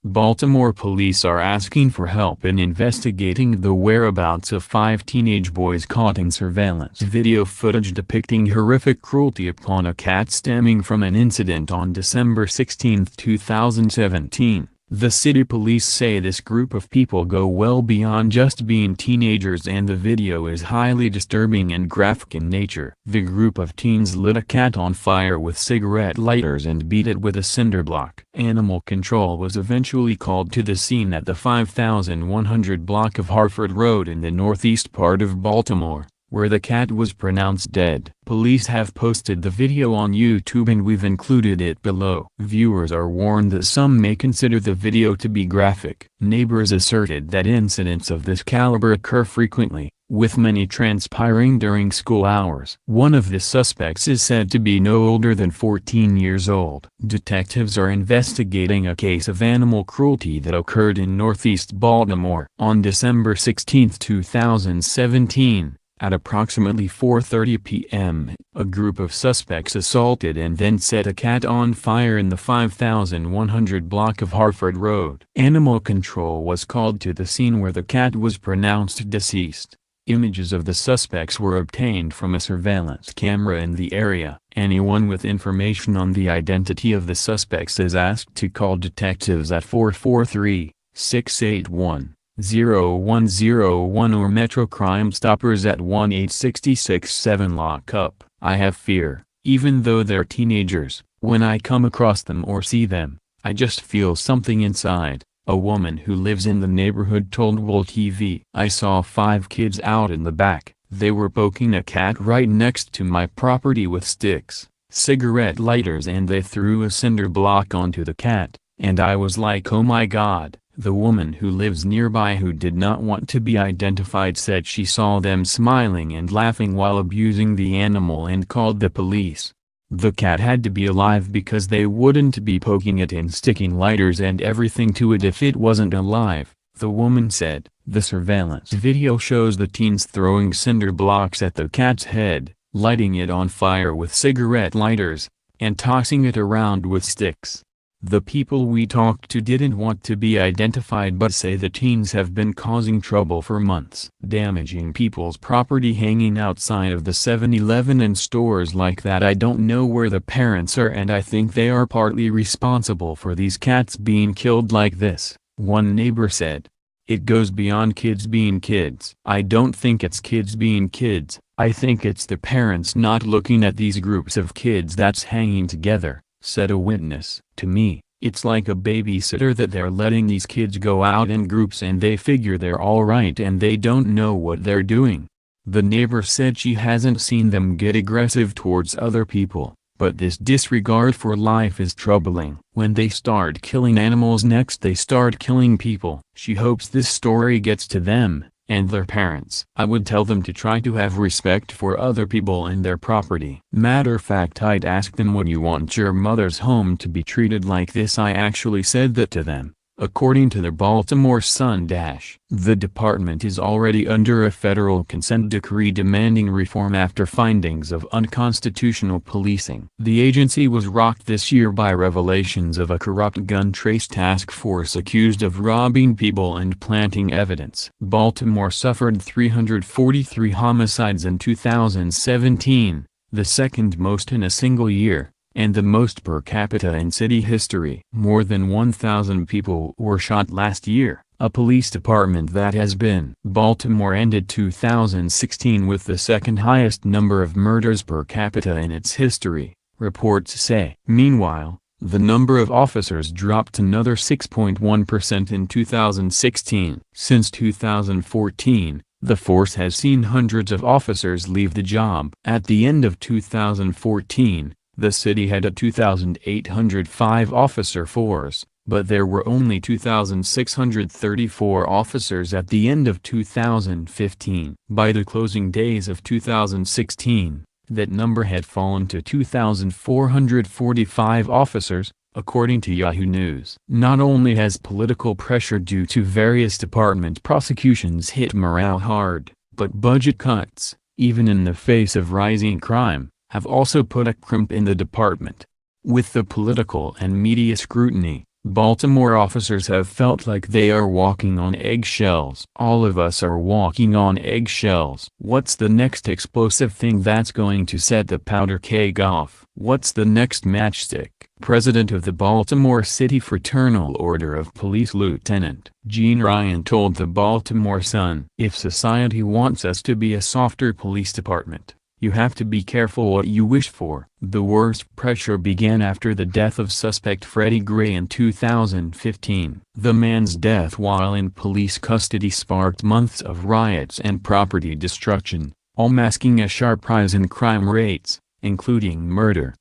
Baltimore police are asking for help in investigating the whereabouts of 5 teenage boys caught in surveillance video footage depicting horrific cruelty upon a cat stemming from an incident on December 16, 2017. The city police say this group of people go well beyond just being teenagers and the video is highly disturbing and graphic in nature. The group of teens lit a cat on fire with cigarette lighters and beat it with a cinder block. Animal control was eventually called to the scene at the 5100 block of Harford Road in the northeast part of Baltimore, where the cat was pronounced dead. Police have posted the video on YouTube and we've included it below. Viewers are warned that some may consider the video to be graphic. Neighbors asserted that incidents of this caliber occur frequently, with many transpiring during school hours. One of the suspects is said to be no older than 14 years old. Detectives are investigating a case of animal cruelty that occurred in northeast Baltimore. On December 16, 2017, at approximately 4:30 p.m., a group of suspects assaulted and then set a cat on fire in the 5100 block of Harford Road. Animal control was called to the scene where the cat was pronounced deceased. Images of the suspects were obtained from a surveillance camera in the area. Anyone with information on the identity of the suspects is asked to call detectives at 443-681-0101 or Metro Crime Stoppers at 1-866-7-LOCK-UP. I have fear, even though they're teenagers. When I come across them or see them, I just feel something inside, a woman who lives in the neighborhood told World TV. I saw 5 kids out in the back. They were poking a cat right next to my property with sticks, cigarette lighters, and they threw a cinder block onto the cat, and I was like, oh my God. The woman who lives nearby who did not want to be identified said she saw them smiling and laughing while abusing the animal and called the police. The cat had to be alive because they wouldn't be poking it and sticking lighters and everything to it if it wasn't alive, the woman said. The surveillance video shows the teens throwing cinder blocks at the cat's head, lighting it on fire with cigarette lighters, and tossing it around with sticks. The people we talked to didn't want to be identified but say the teens have been causing trouble for months, damaging people's property, hanging outside of the 7-Eleven and stores like that. I don't know where the parents are and I think they are partly responsible for these cats being killed like this, one neighbor said. It goes beyond kids being kids. I don't think it's kids being kids, I think it's the parents not looking at these groups of kids that's hanging together, said a witness. To me, it's like a babysitter that they're letting these kids go out in groups and they figure they're all right and they don't know what they're doing. The neighbor said she hasn't seen them get aggressive towards other people, but this disregard for life is troubling. When they start killing animals next they start killing people. She hopes this story gets to them and their parents. I would tell them to try to have respect for other people and their property. Matter of fact, I'd ask them, would you want your mother's home to be treated like this? I actually said that to them, according to the Baltimore Sun. The department is already under a federal consent decree demanding reform after findings of unconstitutional policing. The agency was rocked this year by revelations of a corrupt gun trace task force accused of robbing people and planting evidence. Baltimore suffered 343 homicides in 2017, the second most in a single year, and the most per capita in city history. More than 1,000 people were shot last year, a police department that has been. Baltimore ended 2016 with the second highest number of murders per capita in its history, reports say. Meanwhile, the number of officers dropped another 6.1% in 2016. Since 2014, the force has seen hundreds of officers leave the job. At the end of 2014, the city had a 2,805 officer force, but there were only 2,634 officers at the end of 2015. By the closing days of 2016, that number had fallen to 2,445 officers, according to Yahoo News. Not only has political pressure due to various department prosecutions hit morale hard, but budget cuts, even in the face of rising crime, have also put a crimp in the department. With the political and media scrutiny, Baltimore officers have felt like they are walking on eggshells. All of us are walking on eggshells. What's the next explosive thing that's going to set the powder keg off? What's the next matchstick? President of the Baltimore City Fraternal Order of Police Lieutenant Gene Ryan told the Baltimore Sun, "If society wants us to be a softer police department, you have to be careful what you wish for." The worst pressure began after the death of suspect Freddie Gray in 2015. The man's death while in police custody sparked months of riots and property destruction, all masking a sharp rise in crime rates, including murder.